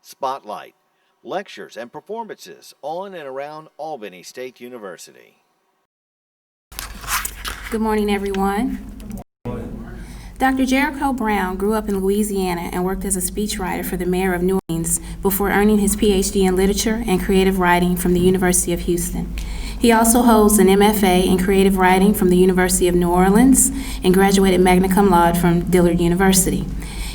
Spotlight, lectures and performances on and around Albany State University. Good morning, everyone. Dr. Jericho Brown grew up in Louisiana and worked as a speechwriter for the mayor of New Orleans before earning his PhD in literature and creative writing from the University of Houston. He also holds an MFA in creative writing from the University of New Orleans and graduated magna cum laude from Dillard University.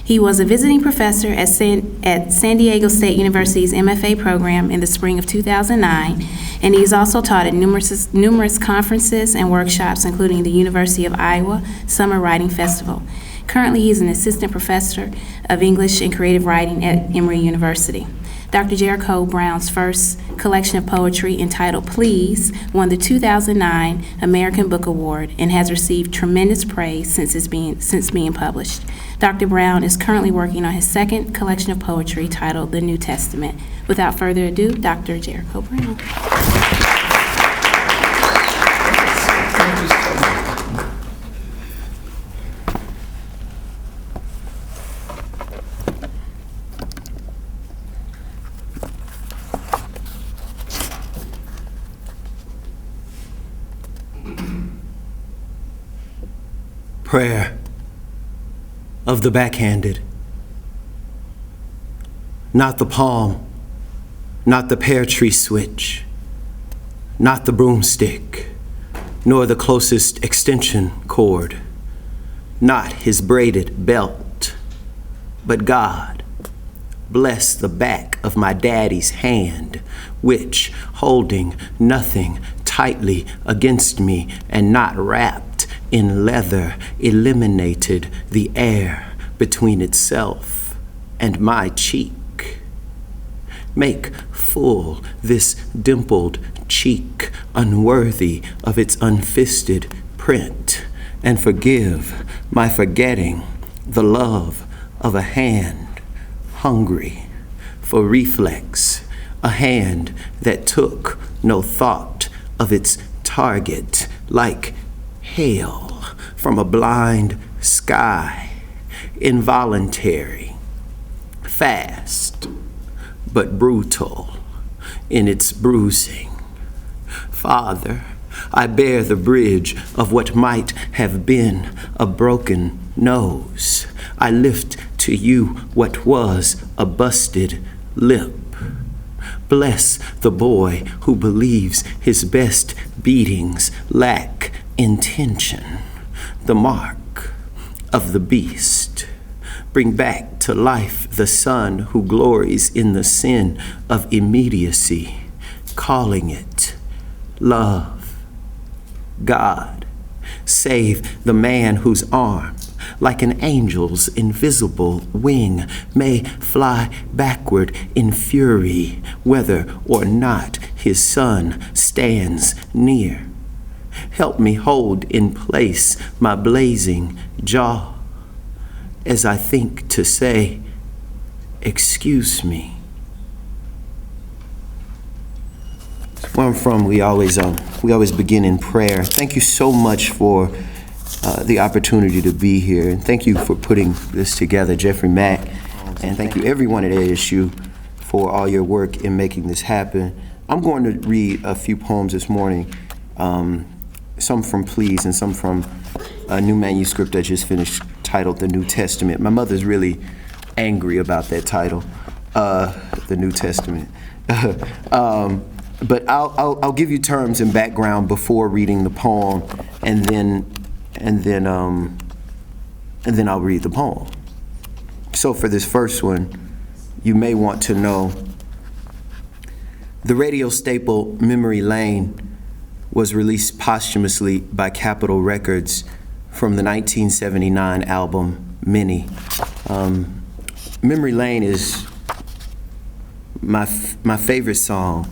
He was a visiting professor at San Diego State University's MFA program in the spring of 2009, and he's also taught at numerous conferences and workshops, including the University of Iowa Summer Writing Festival. Currently, he's an assistant professor of English and creative writing at Emory University. Dr. Jericho Brown's first collection of poetry, entitled Please, won the 2009 American Book Award and has received tremendous praise since being published. Dr. Brown is currently working on his second collection of poetry titled The New Testament. Without further ado, Dr. Jericho Brown. Prayer of the backhanded. Not the palm, not the pear tree switch, not the broomstick, nor the closest extension cord, not his braided belt, but God. Bless the back of my daddy's hand, which, holding nothing tightly against me and not wrapped in leather, eliminated the air between itself and my cheek. Make full this dimpled cheek unworthy of its unfisted print, and forgive my forgetting the love of a hand hungry for reflex, a hand that took no thought of its target, like hail from a blind sky, involuntary, fast, but brutal in its bruising. Father, I bear the bridge of what might have been a broken nose. I lift to you what was a busted lip. Bless the boy who believes his best beatings lack intention, the mark of the beast. Bring back to life the son who glories in the sin of immediacy, calling it love. God, save the man whose arm, like an angel's invisible wing, may fly backward in fury, whether or not his son stands near. Help me hold in place my blazing jaw as I think to say, excuse me. Where I'm from, we always begin in prayer. Thank you so much for the opportunity to be here, and thank you for putting this together, Jeffrey Mack, and thank you everyone at ASU for all your work in making this happen. I'm going to read a few poems this morning, some from Please and some from a new manuscript I just finished titled The New Testament. My mother's really angry about that title, The New Testament. But I'll give you terms and background before reading the poem, and then I'll read the poem. So for this first one, you may want to know the radio staple Memory Lane was released posthumously by Capitol Records from the 1979 album Many. Memory Lane is my favorite song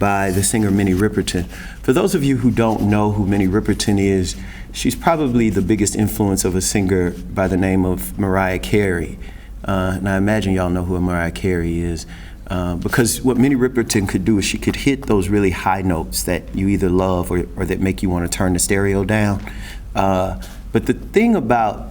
by the singer Minnie Riperton. For those of you who don't know who Minnie Riperton is, she's probably the biggest influence of a singer by the name of Mariah Carey. And I imagine y'all know who Mariah Carey is. Because what Minnie Riperton could do is she could hit those really high notes that you either love or that make you want to turn the stereo down. But the thing about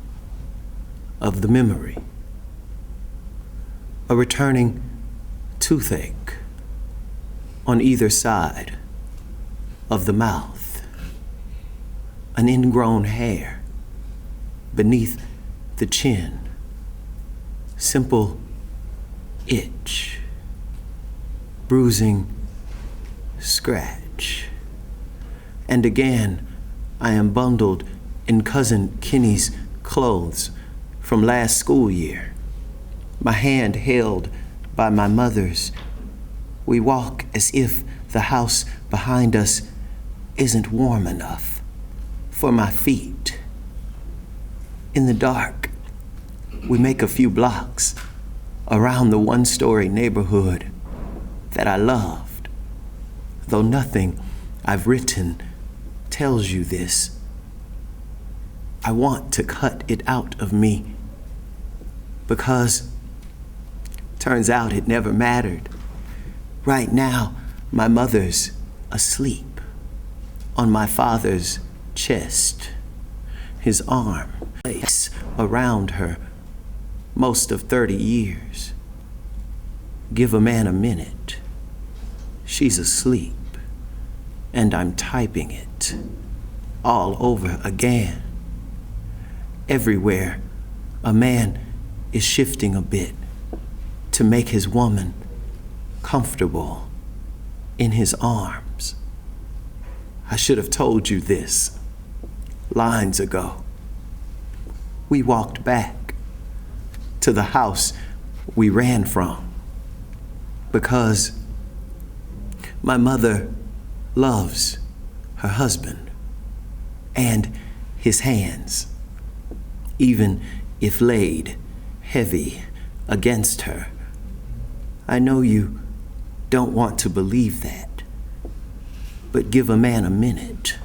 of the memory. A returning toothache on either side of the mouth. An ingrown hair beneath the chin. Simple itch. Bruising scratch. And again, I am bundled in Cousin Kenny's clothes from last school year, my hand held by my mother's. We walk as if the house behind us isn't warm enough for my feet. In the dark, we make a few blocks around the one-story neighborhood that I loved, though nothing I've written tells you this. I want to cut it out of me because turns out it never mattered. Right now, my mother's asleep on my father's chest, his arm placed around her most of 30 years. Give a man a minute. She's asleep, and I'm typing it all over again. Everywhere, a man is shifting a bit to make his woman comfortable in his arms. I should have told you this lines ago. We walked back to the house we ran from because my mother loves her husband and his hands, even if laid heavy against her. I know you don't want to believe that, but give a man a minute.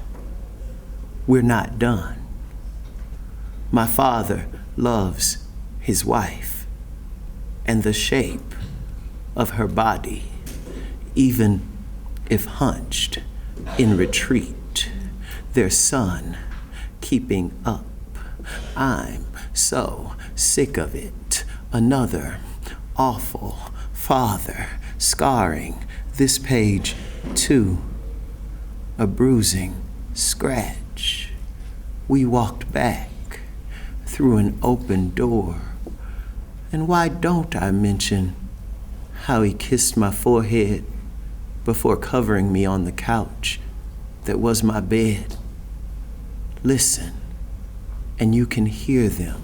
We're not done. My father loves his wife and the shape of her body, even if hunched in retreat, their son keeping up. I'm so sick of it. Another awful father scarring this page too. A bruising scratch. We walked back through an open door. And why don't I mention how he kissed my forehead before covering me on the couch that was my bed? Listen, and you can hear them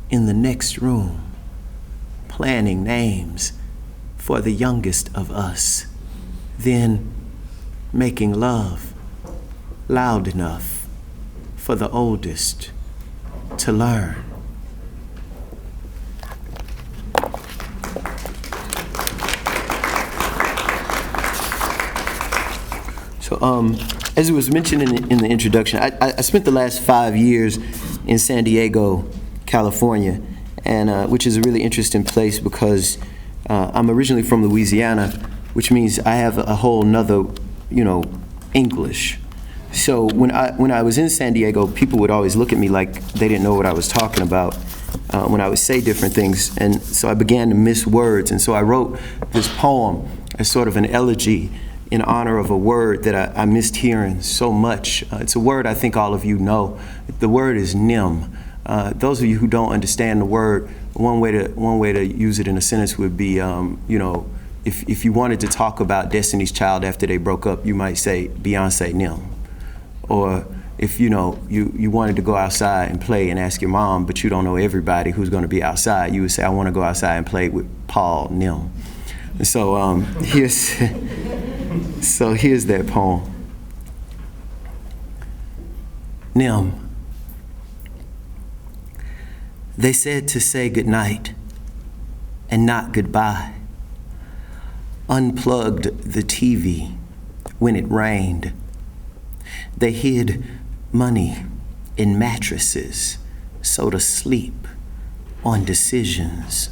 in the next room, planning names for the youngest of us, then making love loud enough for the oldest to learn. So, as it was mentioned in the introduction, I spent the last 5 years in San Diego, California, and which is a really interesting place because I'm originally from Louisiana, which means I have a whole nother, English. So when I was in San Diego, people would always look at me like they didn't know what I was talking about when I would say different things, and so I began to miss words, and so I wrote this poem as sort of an elegy in honor of a word that I missed hearing so much. It's a word I think all of you know. The word is nim. Those of you who don't understand the word, one way to use it in a sentence would be, if you wanted to talk about Destiny's Child after they broke up, you might say Beyonce nim. Or if you wanted to go outside and play and ask your mom, but you don't know everybody who's going to be outside, you would say, I want to go outside and play with Paul nim. And so here's that poem. Nim. They said to say goodnight and not goodbye. Unplugged the TV when it rained. They hid money in mattresses so to sleep on decisions.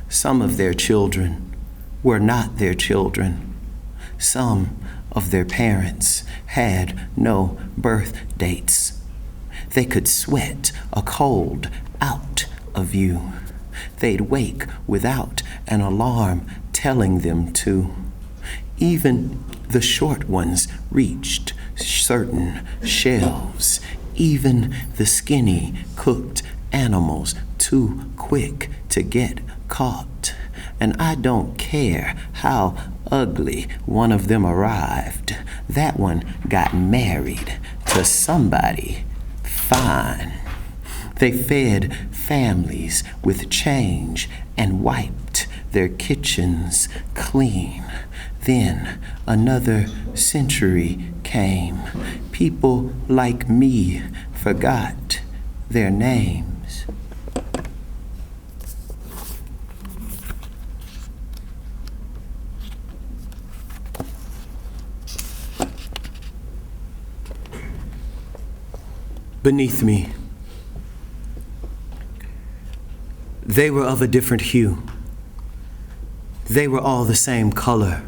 Some of their children were not their children. Some of their parents had no birth dates. They could sweat a cold out of you. They'd wake without an alarm telling them to. Even the short ones reached certain shelves. Even the skinny cooked animals too quick to get caught. And I don't care how ugly one of them arrived. That one got married to somebody fine. They fed families with change and wiped their kitchens clean. Then another century came. People like me forgot their names. Beneath me, they were of a different hue. They were all the same color.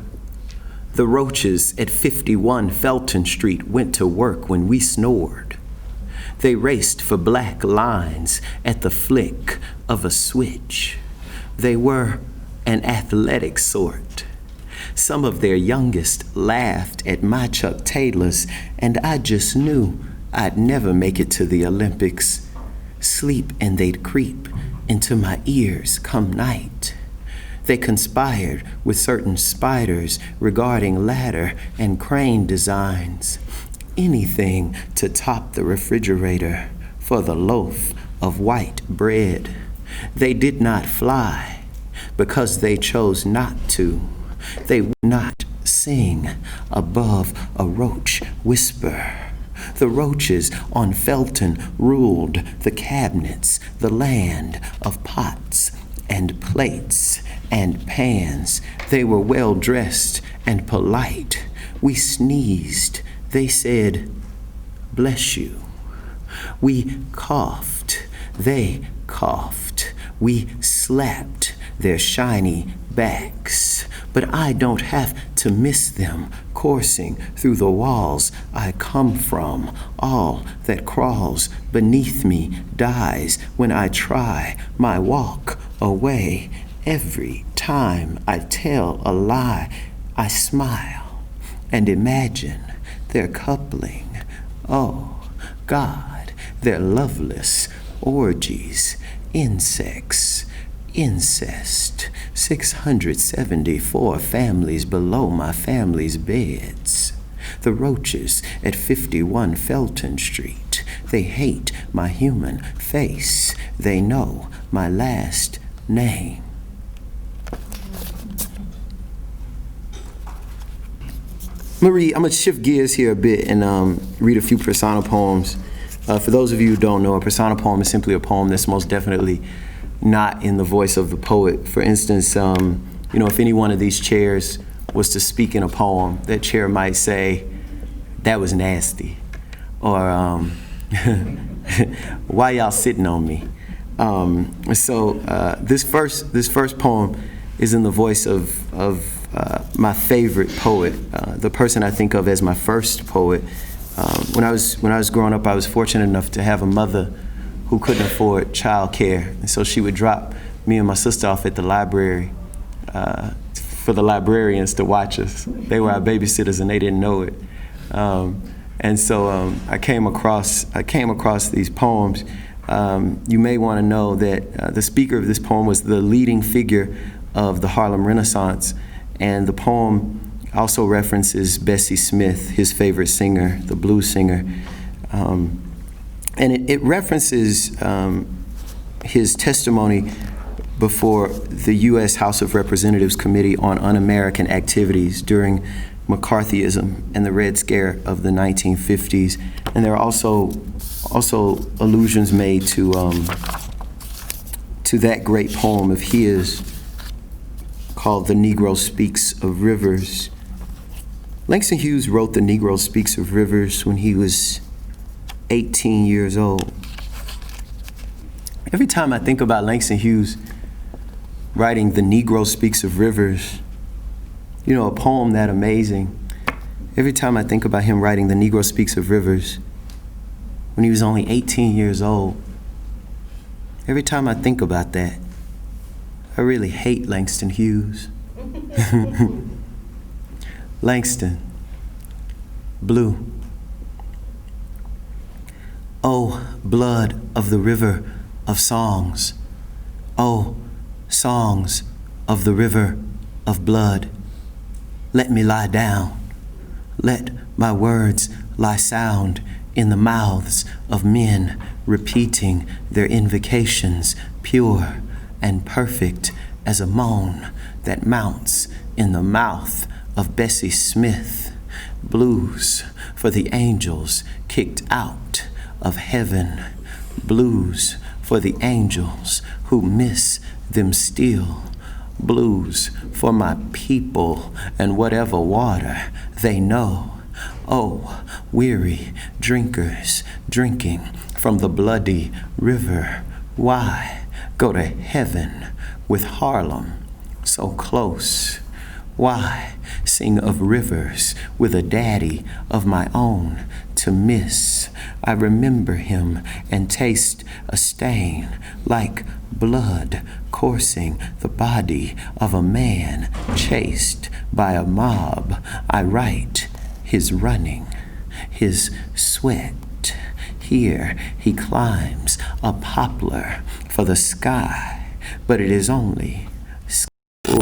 The roaches at 51 Felton Street went to work when we snored. They raced for black lines at the flick of a switch. They were an athletic sort. Some of their youngest laughed at my Chuck Taylors, and I just knew I'd never make it to the Olympics. Sleep and they'd creep into my ears come night. They conspired with certain spiders regarding ladder and crane designs. Anything to top the refrigerator for the loaf of white bread. They did not fly because they chose not to. They would not sing above a roach whisper. The roaches on Felton ruled the cabinets, the land of pots and plates and pans. They were well dressed and polite. We sneezed. They said, "Bless you." We coughed. They coughed. We slapped their shiny backs. But I don't have to miss them coursing through the walls I come from. All that crawls beneath me dies when I try my walk away. Every time I tell a lie, I smile and imagine their coupling. Oh, God, their loveless orgies, insects, incest. 674 families below my family's beds. The roaches at 51 Felton Street. They hate my human face. They know my last name. I'm gonna shift gears here a bit and read a few persona poems. For those of you who don't know, a persona poem is simply a poem that's most definitely not in the voice of the poet. For instance, if any one of these chairs was to speak in a poem, that chair might say, "That was nasty," or "Why y'all sitting on me?" This first poem is in the voice of my favorite poet, the person I think of as my first poet. When I was growing up, I was fortunate enough to have a mother who couldn't afford childcare, and so she would drop me and my sister off at the library for the librarians to watch us. They were our babysitters, and they didn't know it. I came across these poems. You may want to know that the speaker of this poem was the leading figure of the Harlem Renaissance, and the poem also references Bessie Smith, his favorite singer, the blues singer. And it references his testimony before the U.S. House of Representatives Committee on Un-American Activities during McCarthyism and the Red Scare of the 1950s. And there are also allusions made to that great poem of his called "The Negro Speaks of Rivers." Langston Hughes wrote "The Negro Speaks of Rivers" when he was 18 years old. Every time I think about Langston Hughes writing "The Negro Speaks of Rivers," a poem that amazing, every time I think about him writing "The Negro Speaks of Rivers" when he was only 18 years old, Every time I think about that, I really hate Langston Hughes. Langston, blue. Oh, blood of the river of songs. Oh, songs of the river of blood. Let me lie down. Let my words lie sound in the mouths of men repeating their invocations, pure and perfect as a moan that mounts in the mouth of Bessie Smith. Blues for the angels kicked out of heaven. Blues for the angels who miss them still. Blues for my people and whatever water they know. Oh, weary drinkers drinking from the bloody river. Why go to heaven with Harlem so close? Why sing of rivers with a daddy of my own to miss? I remember him and taste a stain like blood coursing the body of a man chased by a mob. I write his running, his sweat. Here he climbs a poplar for the sky, but it is only sky.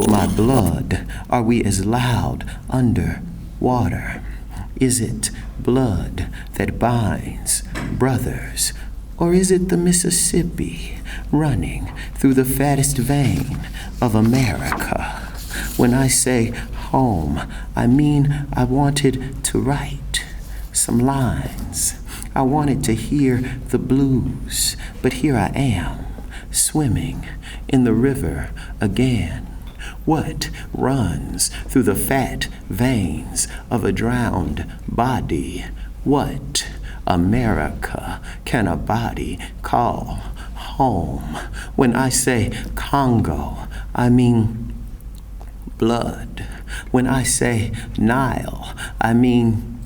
My blood, are we as loud under water? Is it blood that binds brothers, or is it the Mississippi running through the fattest vein of America? When I say home, I mean I wanted to write some lines. I wanted to hear the blues, but here I am, swimming in the river again. What runs through the fat veins of a drowned body? What America can a body call home? When I say Congo, I mean blood. When I say Nile, I mean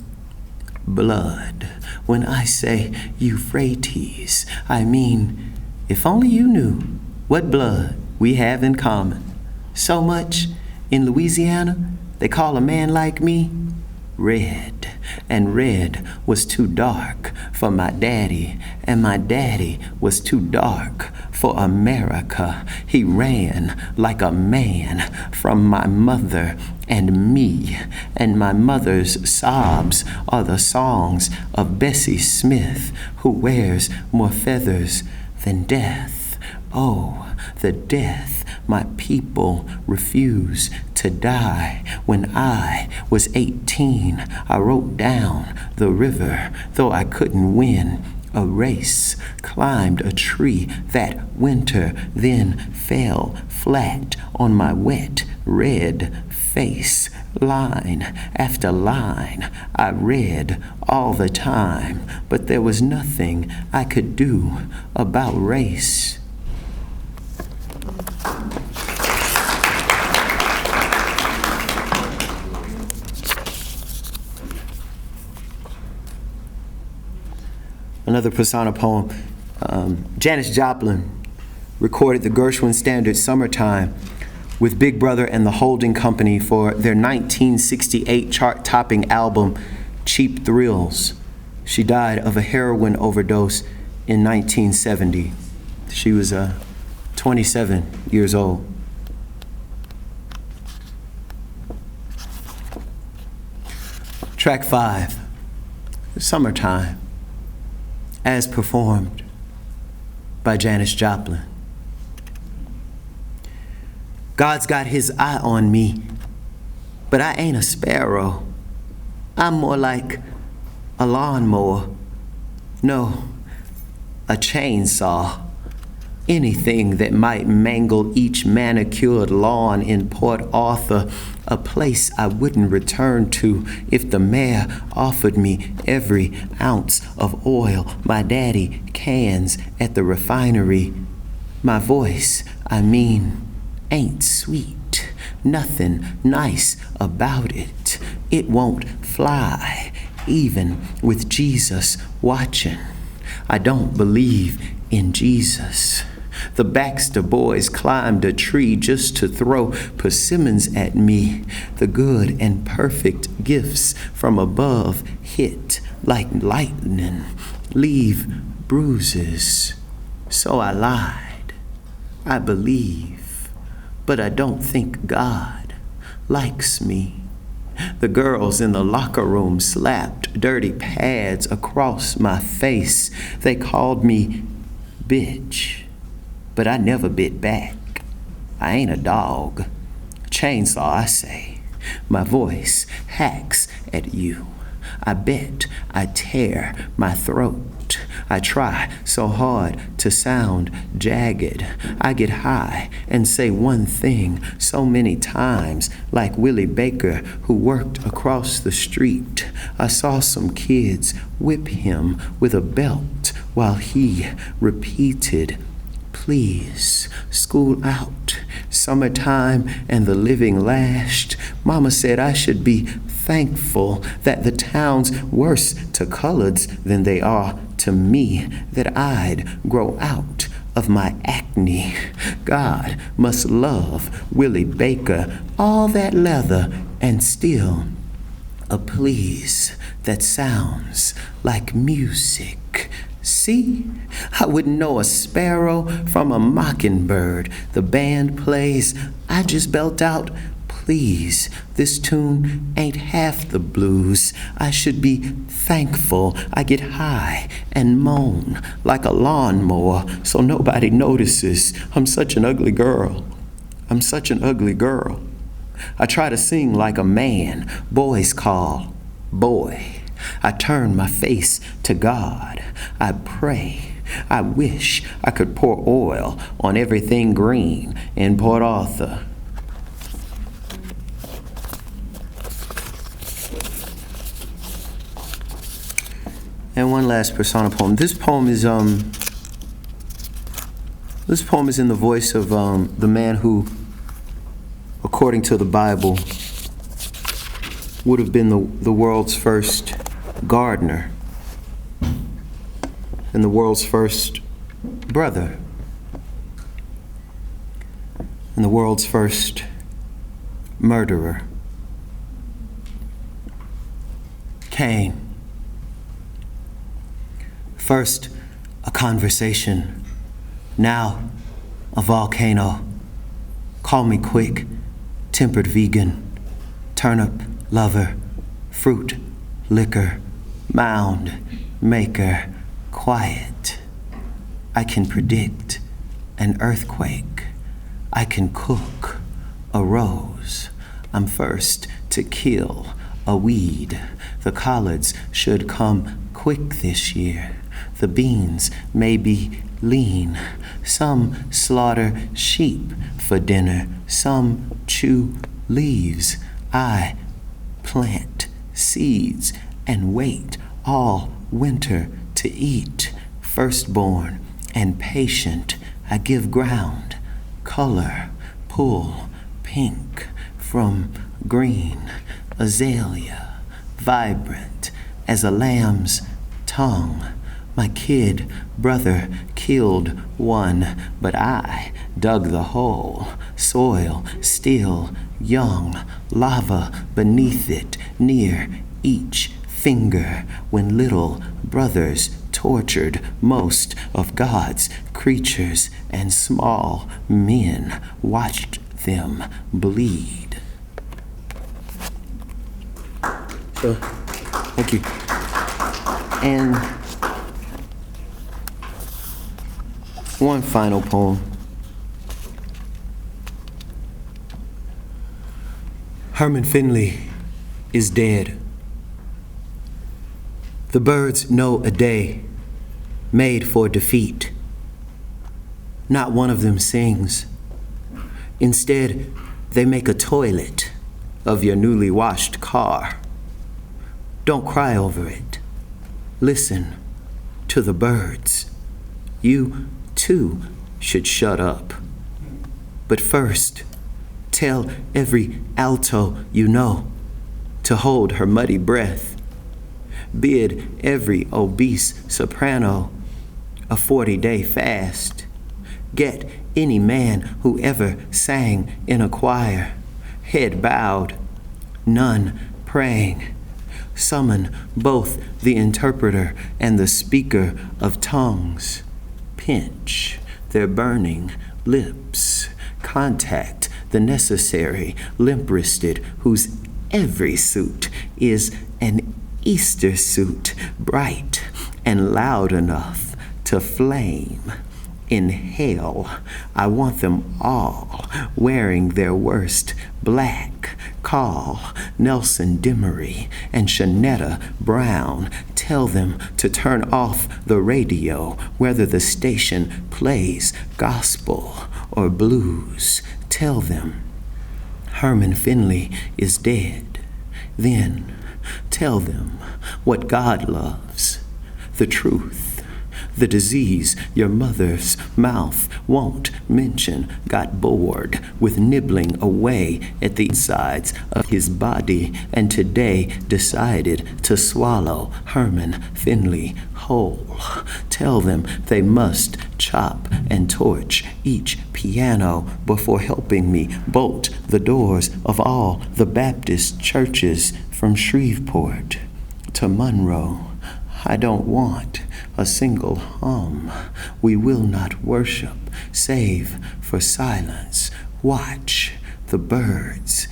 blood. When I say Euphrates, I mean, if only you knew what blood we have in common. So much in Louisiana, they call a man like me red, and red was too dark for my daddy, and my daddy was too dark for America. He ran like a man from my mother and me, and my mother's sobs are the songs of Bessie Smith, who wears more feathers than death. Oh, the death my people refuse to die. When I was 18, I wrote down the river, though I couldn't win a race. Climbed a tree that winter, then fell flat on my wet, red face. Line after line I read all the time, but there was nothing I could do about race. Another persona poem. Janis Joplin recorded the Gershwin Standard Summertime with Big Brother and the Holding Company for their 1968 chart-topping album, Cheap Thrills. She died of a heroin overdose in 1970. She was 27 years old. Track 5, Summertime, as performed by Janis Joplin. God's got his eye on me, but I ain't a sparrow. I'm more like a lawnmower. No, a chainsaw. Anything that might mangle each manicured lawn in Port Arthur, a place I wouldn't return to if the mayor offered me every ounce of oil my daddy cans at the refinery. My voice, I mean, ain't sweet. Nothing nice about it. It won't fly, even with Jesus watching. I don't believe in Jesus. The Baxter boys climbed a tree just to throw persimmons at me. The good and perfect gifts from above hit like lightning, leave bruises. So I lied. I believe, but I don't think God likes me. The girls in the locker room slapped dirty pads across my face. They called me bitch, but I never bit back. I ain't a dog. Chainsaw, I say. My voice hacks at you. I bet I tear my throat. I try so hard to sound jagged. I get high and say one thing so many times, like Willie Baker, who worked across the street. I saw some kids whip him with a belt while he repeated, "Please, school out." Summertime and the living lashed. Mama said I should be thankful that the town's worse to coloreds than they are to me, that I'd grow out of my acne. God must love Willie Baker, all that leather, and still a please that sounds like music. See, I wouldn't know a sparrow from a mockingbird. The band plays, I just belt out, "Please, this tune ain't half the blues." I should be thankful I get high and moan like a lawnmower so nobody notices. I'm such an ugly girl. I'm such an ugly girl. I try to sing like a man boys call boy. I turn my face to God. I pray. I wish I could pour oil on everything green in Port Arthur. And one last persona poem. This poem is in the voice of the man who, according to the Bible, would have been the world's first gardener and the world's first brother and the world's first murderer. Cain. First, a conversation. Now, a volcano. Call me quick, tempered vegan, turnip lover, fruit, liquor, mound maker, quiet. I can predict an earthquake. I can cook a rose. I'm first to kill a weed. The collards should come quick this year. The beans may be lean. Some slaughter sheep for dinner. Some chew leaves. I plant seeds and wait all winter to eat. Firstborn and patient, I give ground, color, pull pink from green. Azalea, vibrant as a lamb's tongue. My kid brother killed one, but I dug the hole. Soil still young, lava beneath it, near each finger. When little brothers tortured most of God's creatures, and small men watched them bleed. So, thank you. And one final poem. Herman Finley is dead. The birds know a day made for defeat. Not one of them sings. Instead, they make a toilet of your newly washed car. Don't cry over it. Listen to the birds. You too should shut up. But first, tell every alto you know to hold her muddy breath. Bid every obese soprano a 40-day fast. get any man who ever sang in a choir, head bowed, none praying. Summon both the interpreter and the speaker of tongues. Pinch their burning lips. Contact the necessary limp-wristed whose every suit is an Easter suit, bright and loud enough to flame. In hell, I want them all wearing their worst black. Call Nelson Dimery and Shanetta Brown. Tell them to turn off the radio, whether the station plays gospel or blues. Tell them Herman Finley is dead. Then tell them what God loves, the truth. The disease your mother's mouth won't mention got bored with nibbling away at the insides of his body and today decided to swallow Herman Finley whole. Tell them they must chop and torch each piano before helping me bolt the doors of all the Baptist churches from Shreveport to Monroe. I don't want a single hum. We will not worship, save for silence. Watch the birds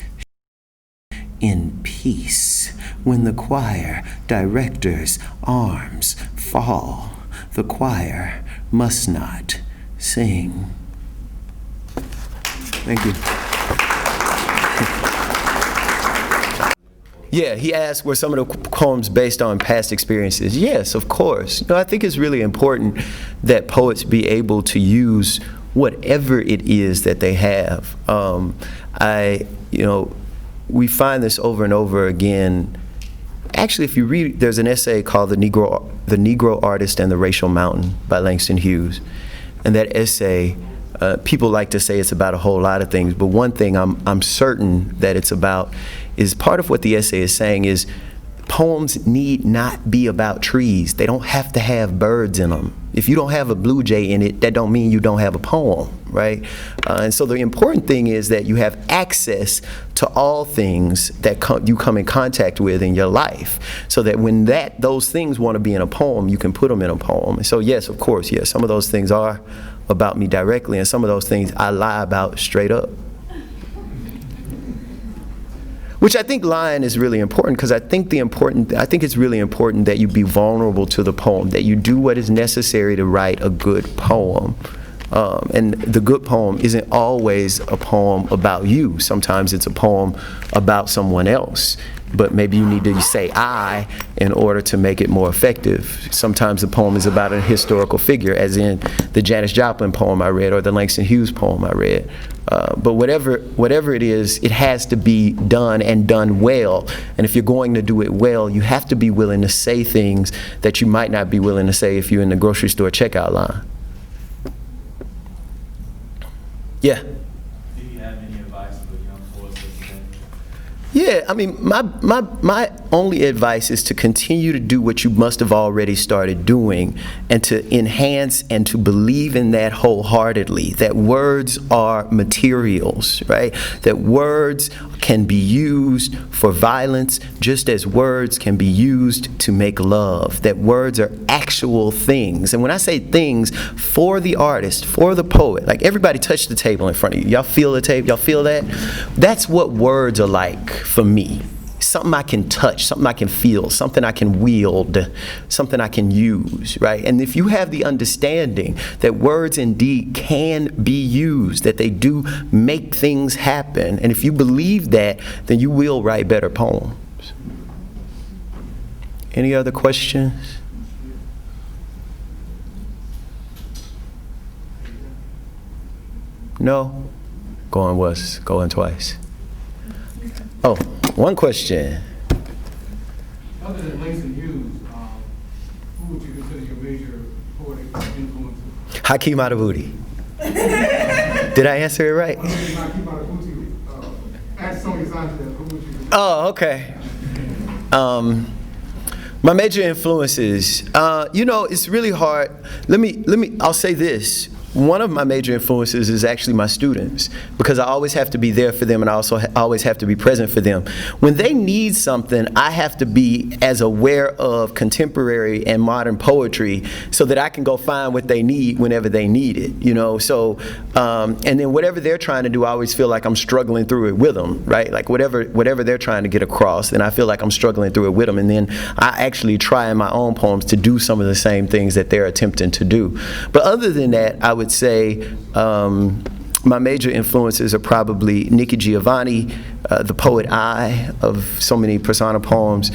in peace. When the choir director's arms fall, the choir must not sing. Thank you. Yeah, he asked, were some of the poems based on past experiences? Yes, of course. I think it's really important that poets be able to use whatever it is that they have. We find this over and over again. Actually, if you read, there's an essay called The Negro Artist and the Racial Mountain by Langston Hughes. And that essay, people like to say it's about a whole lot of things, but one thing I'm certain that it's about is part of what the essay is saying is poems need not be about trees. They don't have to have birds in them. If you don't have a blue jay in it, that don't mean you don't have a poem, right? And so the important thing is that you have access to all things that you come in contact with in your life, so that when those things want to be in a poem, you can put them in a poem. And so yes, of course, yes, some of those things are about me directly, and some of those things I lie about straight up. Which I think lying is really important, because I think it's really important that you be vulnerable to the poem, that you do what is necessary to write a good poem. And the good poem isn't always a poem about you. Sometimes it's a poem about someone else. But maybe you need to say I in order to make it more effective. Sometimes the poem is about a historical figure, as in the Janis Joplin poem I read or the Langston Hughes poem I read. But whatever it is, it has to be done and done well. And if you're going to do it well, you have to be willing to say things that you might not be willing to say if you're in the grocery store checkout line. Yeah. Do you have any advice for young poets today? Yeah, I mean, my only advice is to continue to do what you must have already started doing, and to enhance and to believe in that wholeheartedly, that words are materials, right? That words can be used for violence just as words can be used to make love, that words are actual things. And when I say things, for the artist, for the poet, like everybody touch the table in front of you. Y'all feel the table? Y'all feel that? That's what words are like for me. Something I can touch, something I can feel, something I can wield, something I can use, right? And if you have the understanding that words indeed can be used, that they do make things happen, and if you believe that, then you will write better poems. Any other questions? No? Going once, going twice. Oh, one question. Other than Langston Hughes, who would you consider your major poetic influences? Hakeem Adabudi. Did I answer it right? Hakeem Adabudi. Ask Sonia Sanchez, who would you consider? Oh, okay. My major influences, it's really hard. I'll say this. one of my major influences is actually my students, because I always have to be there for them, and I also always have to be present for them. When they need something, I have to be as aware of contemporary and modern poetry so that I can go find what they need whenever they need it, you know. So, and then whatever they're trying to do, I always feel like I'm struggling through it with them, right? Like whatever they're trying to get across, then I feel like I'm struggling through it with them, and then I actually try in my own poems to do some of the same things that they're attempting to do. But other than that, I would say my major influences are probably Nikki Giovanni, the poet I, of so many persona poems,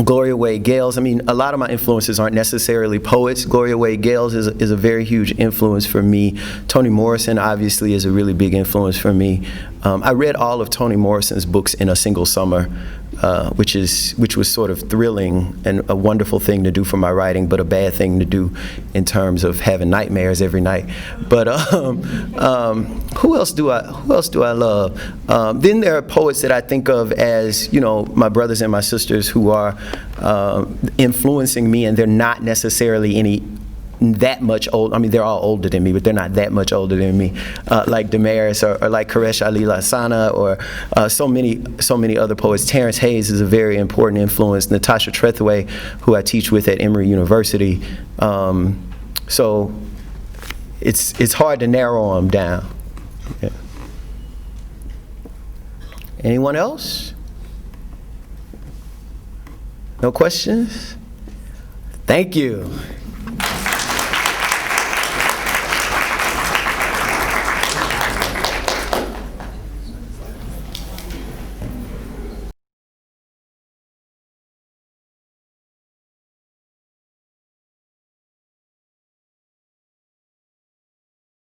Gloria Wade Gales. I mean, a lot of my influences aren't necessarily poets. Gloria Wade Gales is a very huge influence for me. Toni Morrison, obviously, is a really big influence for me. I read all of Toni Morrison's books in a single summer, which was sort of thrilling and a wonderful thing to do for my writing, but a bad thing to do in terms of having nightmares every night. But who else do I love? Then there are poets that I think of as, you know, my brothers and my sisters who are influencing me, and they're not necessarily that much old. I mean, they're all older than me, but they're not that much older than me. Like Damaris, or like Koresh Ali Lassana, or so many other poets. Terrence Hayes is a very important influence. Natasha Trethewey, who I teach with at Emory University. So it's hard to narrow them down. Yeah. Anyone else? No questions? Thank you.